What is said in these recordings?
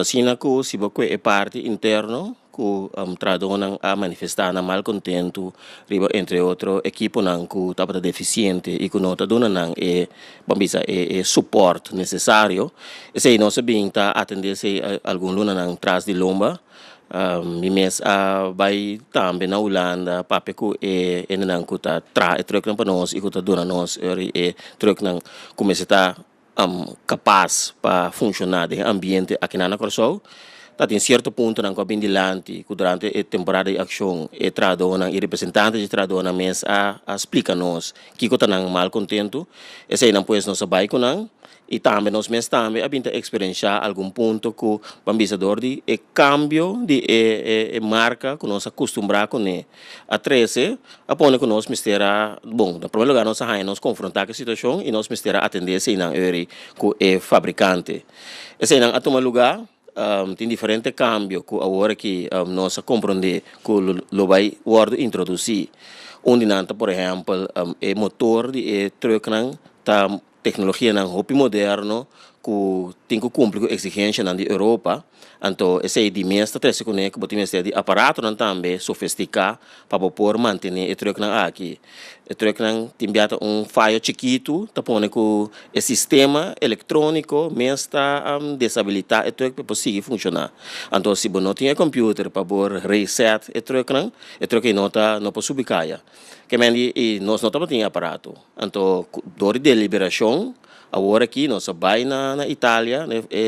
nota sina ku si bokwe e parte interno ku tradonang a manifestar na malcontento riba entre outro equipo nang ku tapata deficiente e ku nota dona nang bambisa support necessário e se não se binta atender se algum luna nang tras de lomba mi mes a vai tambe na Holanda pape ku nang ku ta tra e truk nang panos e ku ta dona nos e truk nang começa capaz para funcionar no ambiente aqui na Corsol. Dat in certo punto nan kwabin dilanti durante a temporada de ação e tradona e representante de tradona mes a explica nos que kota nang mal contento e sei nan pues nos abai kunang e também nos mes também abinta experienciar algum ponto que bambisador de cambio de marca que nós acostumbrar com ne a 13 apone que nós mistera bom na primeiro lugar nós nos confrontar com a situação e nós mistera atender sei nan euri que é fabricante e sei nan a tomar lugar tem diferente cambio que agora que nós compreender que lo vai word introduzir onde nanta por exemplo motor de truck nang ta tecnologia nang hopi moderno que tem que cumprir com exigência na Europa então esse de mês tá se conecta com o de aparato não também sofisticado para poder manter o truck nang aqui o truck nang tem falho chiquito tá põe com o sistema eletrônico mês tá desabilitar o truck para conseguir funcionar então se você não tem computer para poder reset o truck não pode subir caia que mendi e nós não temos aparato então dor de deliberação agora aqui nós vai na Itália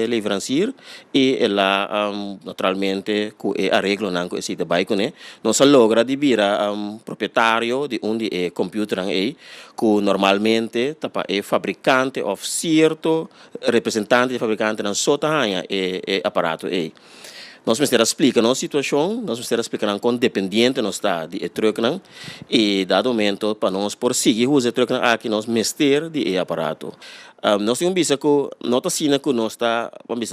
livrancir e lá naturalmente com arreglo não com esse vai com nós logra de vira proprietário de onde é computer aí que normalmente tapa fabricante ou certo representante de fabricante não só tahanha aparato aí nós precisamos explicar a situação, nós precisamos explicar com dependente nós está de truck e dado momento para nós por seguir o truck aqui nós mester de aparato. Nós temos visto que nota sina que nós está vamos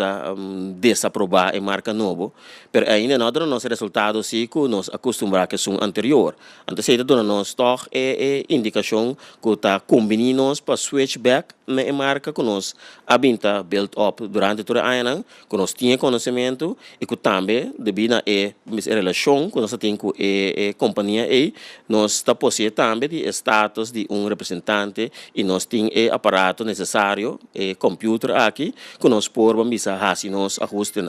desaprovar a marca novo, mas ainda não dá nos resultados se que nós acostumar que são anterior. Então se dá nós toch indicação que está combinando para switchback na marca que nós abinta build up durante toda a ano, que nós tinha conhecimento e que também devido a relação que nós temos com a companhia nós está possuindo também de status de representante e nós temos aparato necessário computer aqui que nós por vamos fazer nos ajustes